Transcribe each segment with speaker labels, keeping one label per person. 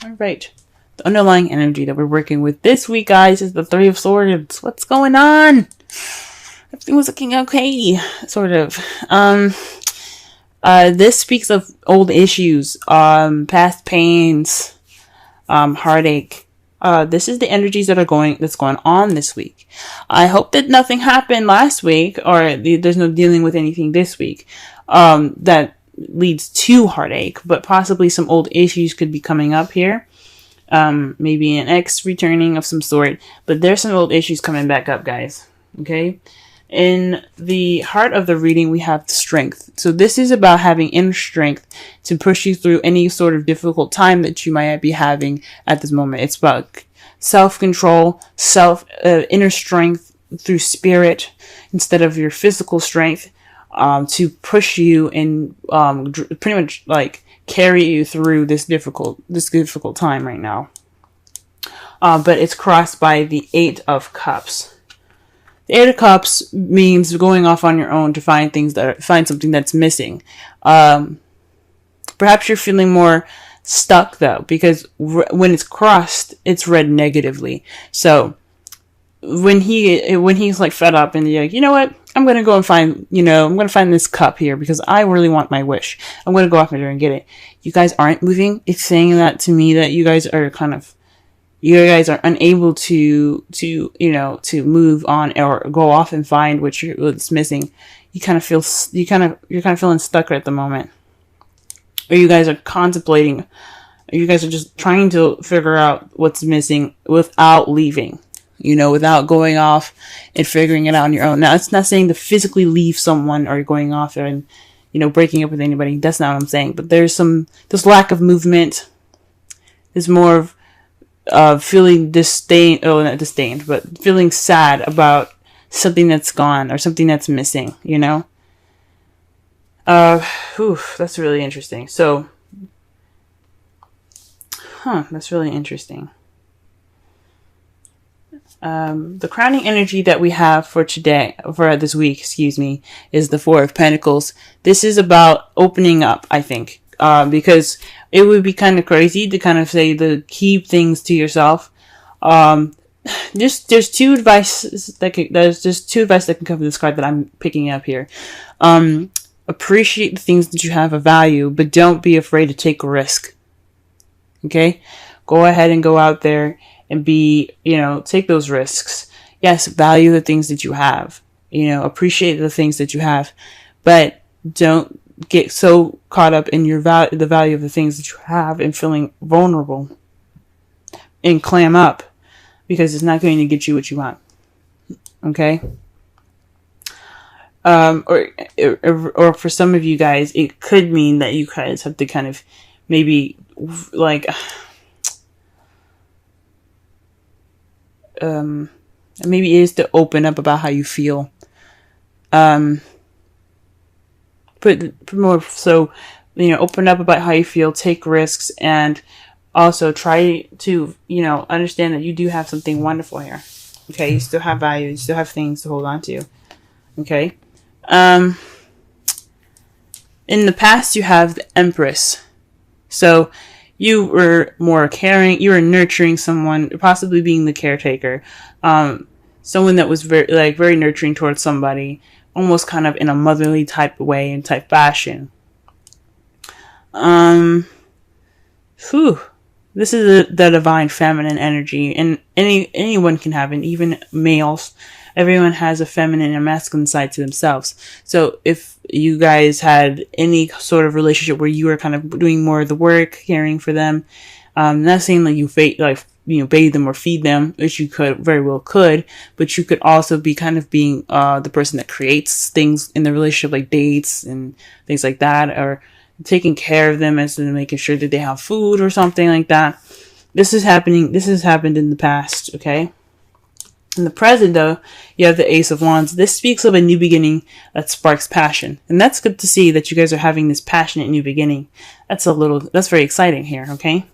Speaker 1: All right. The underlying energy that we're working with this week, guys, is the Three of Swords. What's going on? Everything was looking okay, sort of. This speaks of old issues, past pains, heartache. This is the energies that's going on this week. I hope that nothing happened last week, or there's no dealing with anything this week, that leads to heartache, but possibly some old issues could be coming up here. Maybe an ex returning of some sort, but there's some old issues coming back up, guys. Okay. In the heart of the reading, we have strength. So this is about having inner strength to push you through any sort of difficult time that you might be having at this moment. It's about self-control, inner strength through spirit instead of your physical strength, to push you and pretty much like carry you through this difficult time right now. But it's crossed by the Eight of Cups. The Eight of Cups means going off on your own to find something that's missing. Perhaps you're feeling more stuck though, because when it's crossed, it's read negatively. So when he's like fed up and you're like, you know what? I'm going to go and find this cup here because I really want my wish. I'm going to go off there and get it. You guys aren't moving. It's saying that to me that you guys are unable to move on or go off and find what's missing. You're kind of feeling stuck at the moment. Or you guys are contemplating, or you guys are just trying to figure out what's missing without leaving. Without going off and figuring it out on your own. Now, it's not saying to physically leave someone or going off there and, breaking up with anybody. That's not what I'm saying. But there's lack of movement. There's more of feeling not disdained, but feeling sad about something that's gone or something that's missing, That's really interesting. So, that's really interesting. The crowning energy that we have for this week, is the Four of Pentacles. This is about opening up, I think, because it would be kind of crazy to kind of say to keep things to yourself. There's two advice that can come from this card that I'm picking up here. Appreciate the things that you have of value, but don't be afraid to take a risk. Okay? Go ahead and go out there and take those risks. Yes, value the things that you have. Appreciate the things that you have, but don't get so caught up in the value of the things that you have and feeling vulnerable and clam up, because it's not going to get you what you want. Okay? Or for some of you guys, it could mean that you guys have to kind of maybe maybe it is to open up about how you feel. Open up about how you feel, take risks, and also try to, understand that you do have something wonderful here. Okay, you still have value, you still have things to hold on to. Okay. In the past, you have the Empress. So you were more caring, you were nurturing someone, possibly being the caretaker. Someone that was very nurturing towards somebody, almost kind of in a motherly type way and type fashion. This is the divine feminine energy, and anyone can have it, even males. Everyone has a feminine and masculine side to themselves. So if you guys had any sort of relationship where you were kind of doing more of the work, caring for them, not saying that you bathe them or feed them, which you very well could, but you could also be kind of being the person that creates things in the relationship, like dates and things like that, or taking care of them as in making sure that they have food or something like that. This has happened in the past, okay? In the present, though, you have the Ace of Wands. This speaks of a new beginning that sparks passion. And that's good to see that you guys are having this passionate new beginning. That's very exciting here, okay?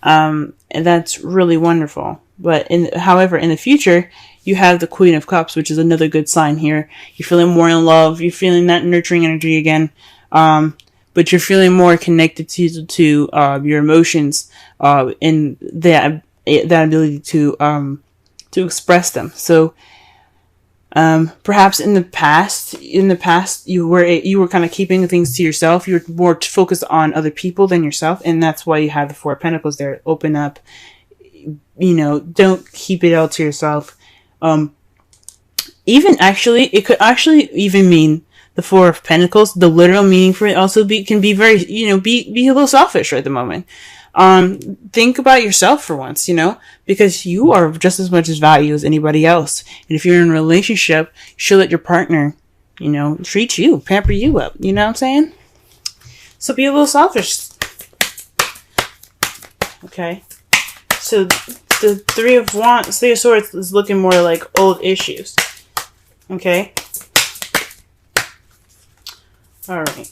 Speaker 1: And that's really wonderful. But however, in the future, you have the Queen of Cups, which is another good sign here. You're feeling more in love. You're feeling that nurturing energy again. but you're feeling more connected to your emotions, and that ability to express them. So perhaps in the past, you were kind of keeping things to yourself. You were more focused on other people than yourself, and that's why you have the Four of Pentacles there. Open up, don't keep it all to yourself. Even actually, it could actually even mean the Four of Pentacles. The literal meaning for it also can be very, be a little selfish at the moment. Think about yourself for once, because you are just as much as value as anybody else. And if you're in a relationship, you should let your partner, treat you, pamper you up. You know what I'm saying? So be a little selfish. Okay. So the Three of Swords is looking more like old issues. Okay. All right.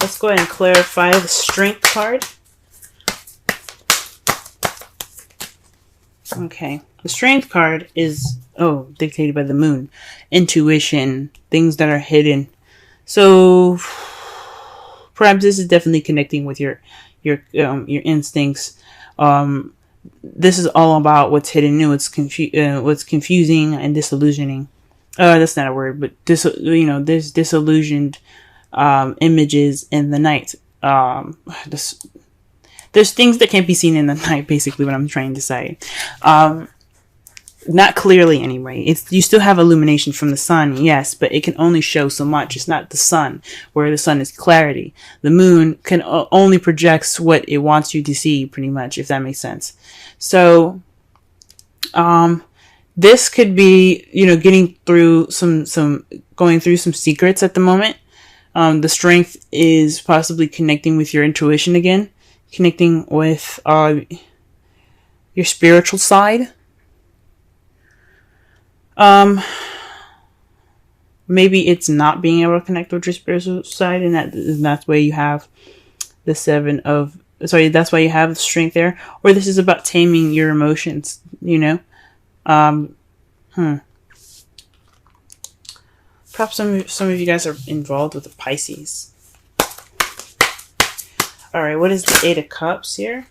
Speaker 1: Let's go ahead and clarify the Strength card. Okay. The Strength card is, dictated by the Moon. Intuition. Things that are hidden. So, perhaps this is definitely connecting with your instincts. This is all about what's hidden and what's confusing and disillusioning. That's not a word, but there's disillusioned images in the night. There's things that can't be seen in the night, basically what I'm trying to say. Not clearly anyway. You still have illumination from the sun, yes, but it can only show so much. It's not the sun, where the sun is clarity. The moon can only projects what it wants you to see, pretty much, if that makes sense. So, this could be, getting through going through some secrets at the moment. The Strength is possibly connecting with your intuition again, connecting with your spiritual side. Maybe it's not being able to connect with your spiritual side, and that's why you have that's why you have the Strength there. Or this is about taming your emotions, Perhaps some of you guys are involved with the Pisces. Alright, what is the Eight of Cups here?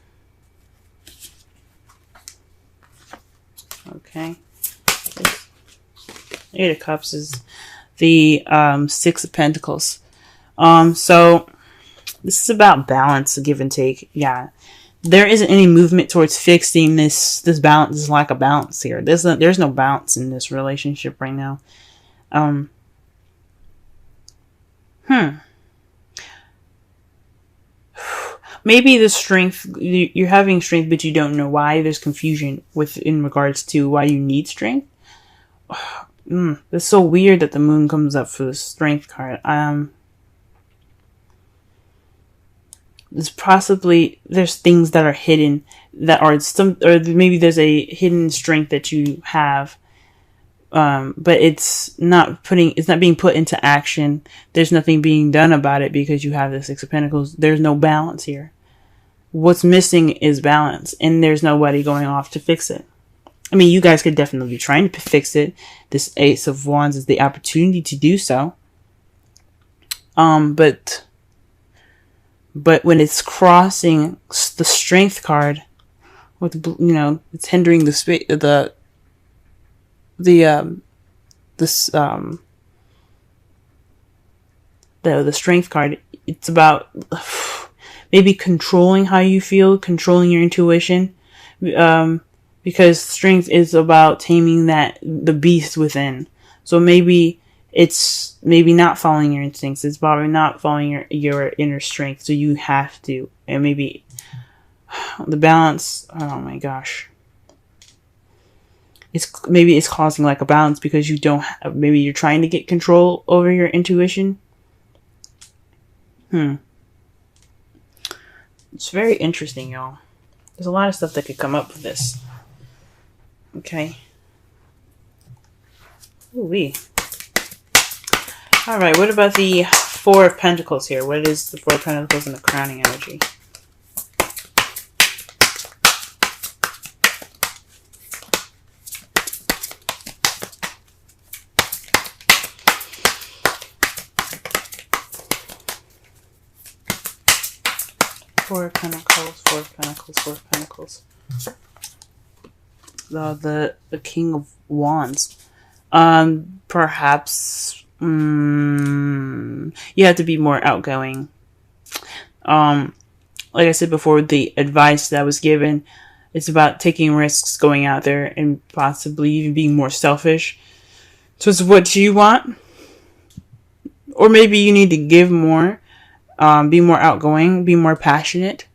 Speaker 1: Okay. Eight of Cups is the Six of Pentacles. So this is about balance, give and take. Yeah. There isn't any movement towards fixing this balance, this lack of balance here. There's no balance in this relationship right now. Maybe the Strength, you're having Strength, but you don't know why. There's confusion in regards to why you need Strength. It's so weird that the Moon comes up for the Strength card. There's things that are hidden that are or maybe there's a hidden strength that you have, but it's not being put into action. There's nothing being done about it because you have the Six of Pentacles. There's no balance here. What's missing is balance, and there's nobody going off to fix it. I mean, you guys could definitely be trying to fix it. This Ace of Wands is the opportunity to do so. But when it's crossing the Strength card, with it's hindering the Strength card. It's about maybe controlling how you feel, controlling your intuition, because Strength is about taming the beast within. So maybe it's not following your instincts. It's probably not following your inner strength. So you have to, and maybe the balance. Oh my gosh. Maybe it's causing like a balance because you don't have, maybe you're trying to get control over your intuition. It's very interesting, y'all. There's a lot of stuff that could come up with this. Okay. Ooh-wee. Alright, what about the Four of Pentacles here? What is the Four of Pentacles in the crowning energy? Four of Pentacles, Four of Pentacles, Four of Pentacles. The King of Wands. Perhaps you have to be more outgoing. Like I said before, the advice that was given, it's about taking risks, going out there, and possibly even being more selfish. So it's what you want. Or maybe you need to give more, be more outgoing, be more passionate.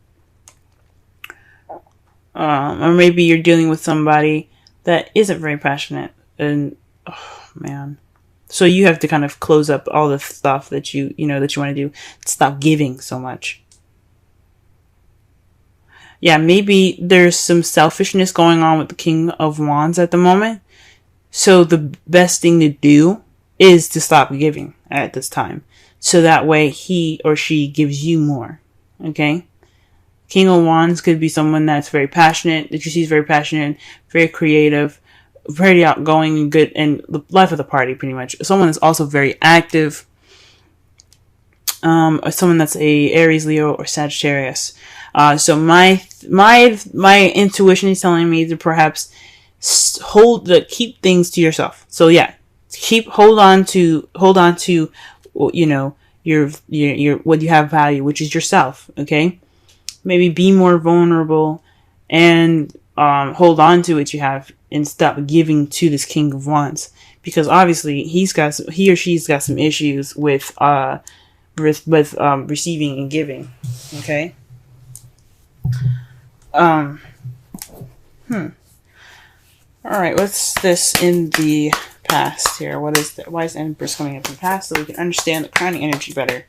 Speaker 1: Or maybe you're dealing with somebody that isn't very passionate. And, oh man. So you have to kind of close up all the stuff that you want to do. Stop giving so much. Yeah, maybe there's some selfishness going on with the King of Wands at the moment. So the best thing to do is to stop giving at this time. So that way he or she gives you more. Okay? King of Wands could be someone that's very passionate, that you see is very passionate, very creative, very outgoing and good, and the life of the party pretty much. Someone that's also very active. Or someone that's a Aries, Leo, or Sagittarius. So my intuition is telling me to perhaps keep things to yourself. So yeah, hold on to your what you have value, which is yourself. Okay, maybe be more vulnerable and hold on to what you have and stop giving to this King of Wands, because obviously he or she's got some issues with receiving and giving. Okay. All right, what's this in the past here? What is that? Why is the Empress coming up in the past, so we can understand the crowning energy better?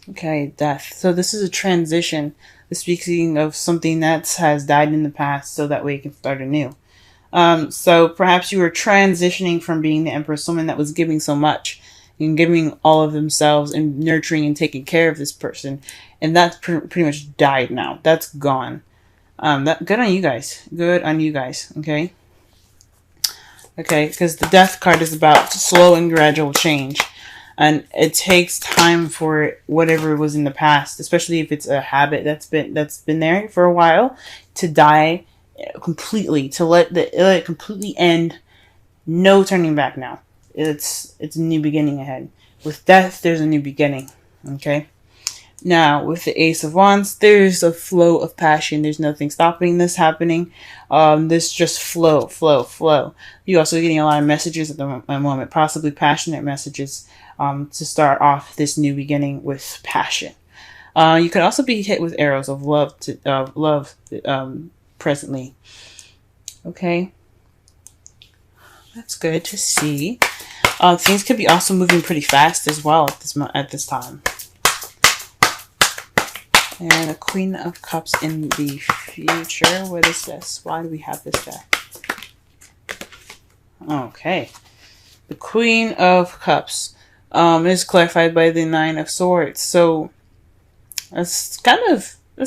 Speaker 1: Okay, death. So this is a transition. Speaking of something that has died in the past, so that way you can start anew. So perhaps you were transitioning from being the Empress, someone that was giving so much and giving all of themselves and nurturing and taking care of this person, and that's pretty much died now. That's gone. Good on you guys. Good on you guys. Okay. Okay, because the Death card is about slow and gradual change, and it takes time for whatever was in the past, especially if it's a habit that's been there for a while, to die completely, to let it completely end. No turning back now. It's a new beginning ahead. With Death, there's a new beginning. Okay. Now, with the Ace of Wands, there's a flow of passion. There's nothing stopping this happening. This just flow. You're also getting a lot of messages at the moment, possibly passionate messages, to start off this new beginning with passion. You could also be hit with arrows of love presently. Okay. That's good to see. Things could be also moving pretty fast as well at this time. And a Queen of Cups in the future. What is this? Why do we have this deck? Okay. The Queen of Cups is clarified by the Nine of Swords. So that's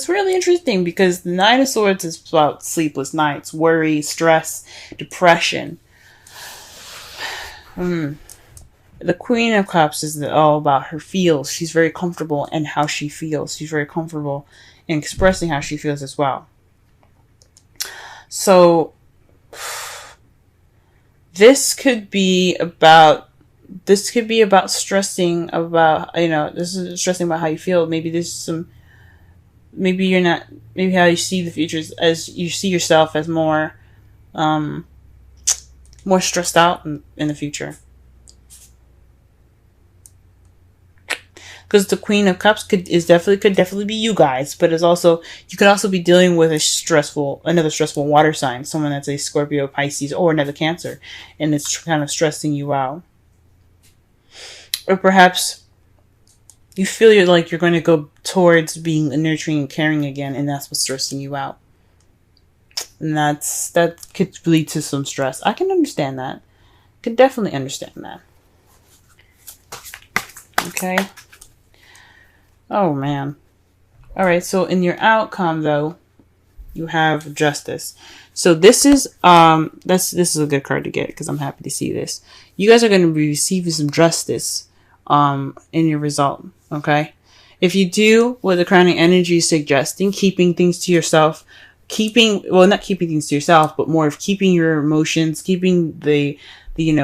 Speaker 1: really interesting, because the Nine of Swords is about sleepless nights, worry, stress, depression. The Queen of Cups is all about her feels. She's very comfortable in how she feels. She's very comfortable in expressing how she feels as well. So this could be about stressing about, this is stressing about how you feel. Maybe maybe how you see the future as you see yourself as more stressed out in the future. Because the Queen of Cups could definitely be you guys, but you could also be dealing with another stressful water sign, someone that's a Scorpio, Pisces, or another Cancer, and it's kind of stressing you out. Or perhaps you feel you're going to go towards being nurturing and caring again, and that's what's stressing you out. And that could lead to some stress. I can understand that. Could definitely understand that. Okay. Oh man. Alright, so in your outcome though, you have Justice. So this is a good card to get, because I'm happy to see this. You guys are going to be receiving some justice in your result. Okay. If you do what the crowning energy is suggesting, keeping things to yourself, not keeping things to yourself, but more of keeping your emotions, keeping the keep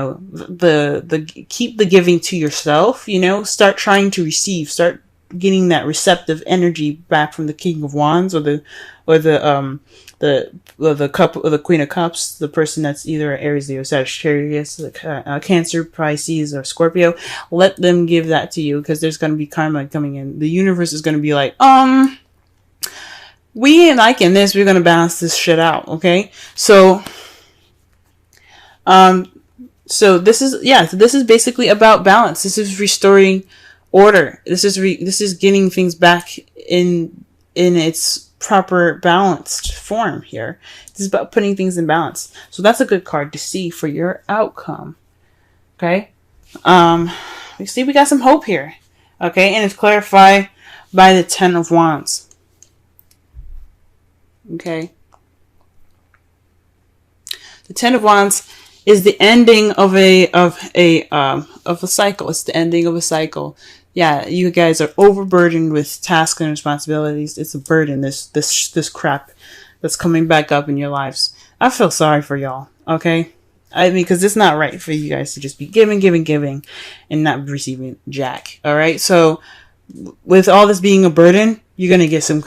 Speaker 1: the giving to yourself, start trying to receive, start getting that receptive energy back from the King of Wands or the cup or the Queen of Cups, the person that's either Aries, Leo, Sagittarius, Cancer, Pisces, or Scorpio. Let them give that to you, because there's going to be karma coming in. The universe is going to be like, we ain't liking this. We're going to balance this shit out. Okay. So this is basically about balance. This is restoring order. This is getting things back in its proper balanced form here. This is about putting things in balance. So that's a good card to see for your outcome. Okay. We see we got some hope here. Okay. And it's clarified by the 10 of Wands. Okay. The 10 of Wands is the ending of a cycle. It's the ending of a cycle. Yeah, you guys are overburdened with tasks and responsibilities. It's a burden, this crap that's coming back up in your lives. I feel sorry for y'all, okay? I mean, because it's not right for you guys to just be giving, and not receiving jack, all right? So, with all this being a burden, you're gonna get some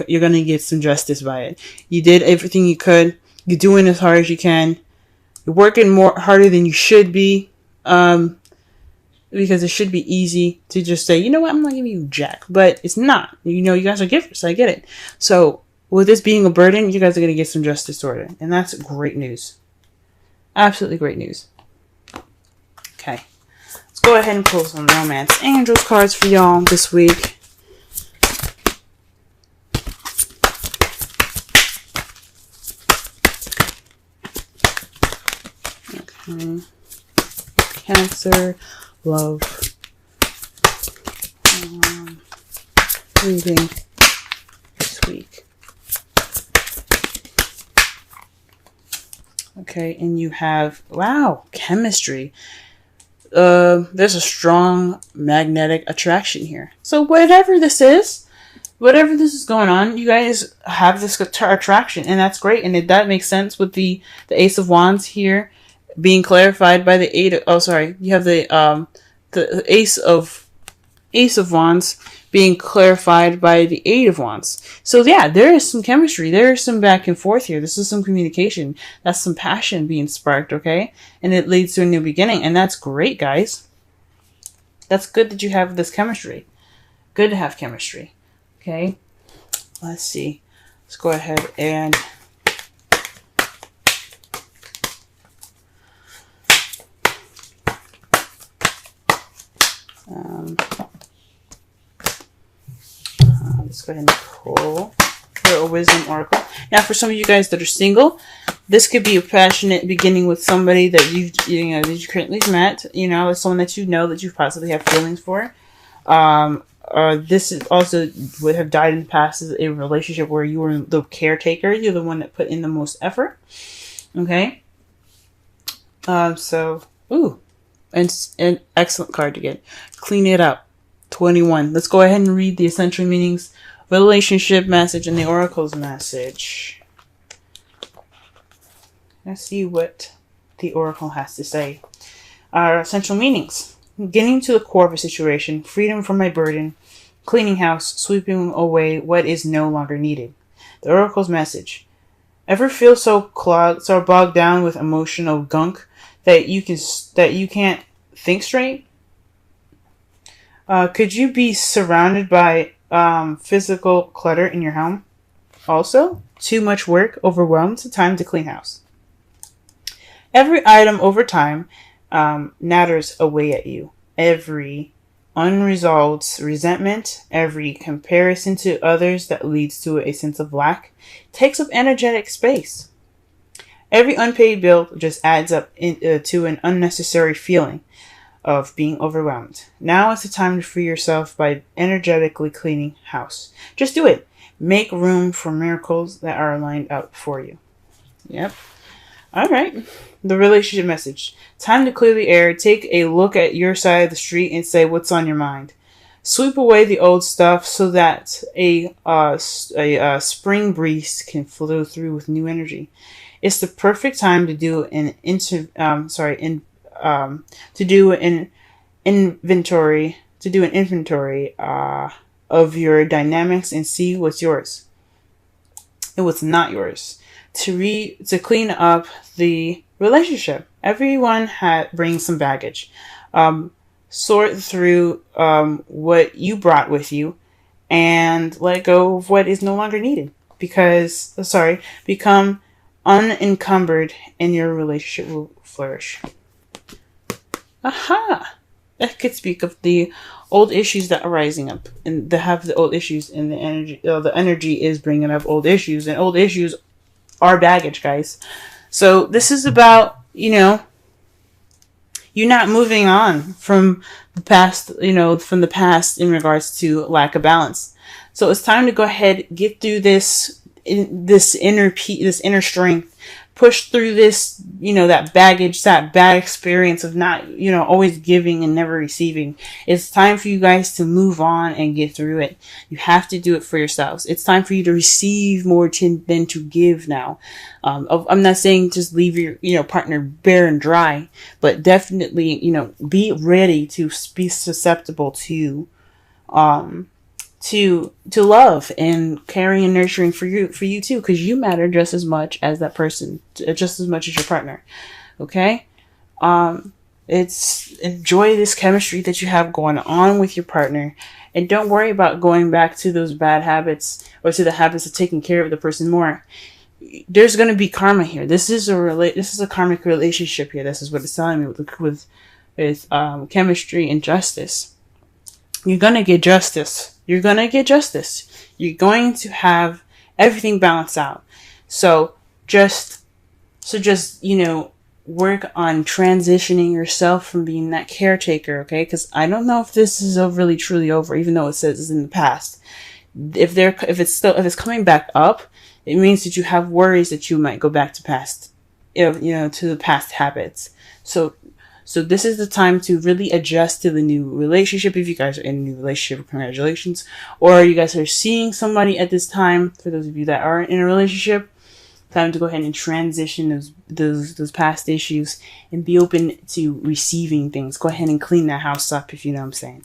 Speaker 1: justice by it. You did everything you could. You're doing as hard as you can. You're working harder than you should be. Because it should be easy to just say, you know what, I'm not giving you jack. But it's not. You guys are givers. I get it. So, with this being a burden, you guys are going to get some justice sorted. And that's great news. Absolutely great news. Okay. Let's go ahead and pull some Romance Angels cards for y'all this week. Okay. Cancer. Love. Reading this week. Okay, and you have, wow, chemistry. There's a strong magnetic attraction here. So whatever this is going on, you guys have this attraction, and that's great. And that makes sense with the Ace of Wands here being clarified by the you have the Ace of Wands being clarified by the Eight of Wands. So yeah, there is some chemistry. There is some back and forth here. This is some communication. That's some passion being sparked, okay? And it leads to a new beginning. And that's great, guys. That's good that you have this chemistry. Good to have chemistry. Okay? Let's see. Let's go ahead and let's go ahead and pull a wisdom oracle. Now, for some of you guys that are single, this could be a passionate beginning with somebody that that you currently met. Someone that that you possibly have feelings for. This is also would have died in the past as a relationship where you were the caretaker. You're the one that put in the most effort. Okay. An excellent card to get. Clean it up. 21. Let's go ahead and read the essential meanings, relationship message, and the oracle's message. Let's see what the oracle has to say. Our essential meanings. Getting to the core of a situation, freedom from my burden, cleaning house, sweeping away what is no longer needed. The oracle's message. Ever feel so bogged down with emotional gunk that you can't think straight? Could you be surrounded by physical clutter in your home? Also, too much work, overwhelmed, time to clean house. Every item over time natters away at you. Every unresolved resentment, every comparison to others that leads to a sense of lack takes up energetic space. Every unpaid bill just adds up to an unnecessary feeling of being overwhelmed. Now is the time to free yourself by energetically cleaning house. Just do it. Make room for miracles that are lined up for you. Yep. All right. The relationship message. Time to clear the air. Take a look at your side of the street and say what's on your mind. Sweep away the old stuff so that a spring breeze can flow through with new energy. It's the perfect time to do to do an inventory of your dynamics and see what's yours and what's not yours. To clean up the relationship. Everyone brings some baggage. Sort through what you brought with you and let go of what is no longer needed. Become unencumbered and your relationship will flourish. Aha! That could speak of the old issues that are rising up and they have the old issues and the energy. The energy is bringing up old issues, and old issues are baggage, guys. So this is about, you're not moving on from the past, in regards to lack of balance. So it's time to go ahead, get through this inner strength, push through this, that baggage, that bad experience of not, always giving and never receiving. It's time for you guys to move on and get through it. You have to do it for yourselves. It's time for you to receive more than to give now. I'm not saying just leave your, partner bare and dry, but definitely, be ready to be susceptible to love and caring and nurturing for you too, because you matter just as much as that person, just as much as your partner. Okay. It's enjoy this chemistry that you have going on with your partner, and don't worry about going back to those bad habits or to the habits of taking care of the person more. There's going to be karma here. This is a karmic relationship here. This is what it's telling me with chemistry and justice. You're going to get justice. You're going to get justice. You're going to have everything balanced out. So just, work on transitioning yourself from being that caretaker, okay? Because I don't know if this is really truly over, even though it says it's in the past. If it's coming back up, it means that you have worries that you might go back to to the past habits. So this is the time to really adjust to the new relationship. If you guys are in a new relationship, congratulations. Or you guys are seeing somebody at this time, for those of you that are in a relationship, time to go ahead and transition those past issues and be open to receiving things. Go ahead and clean that house up, if you know what I'm saying.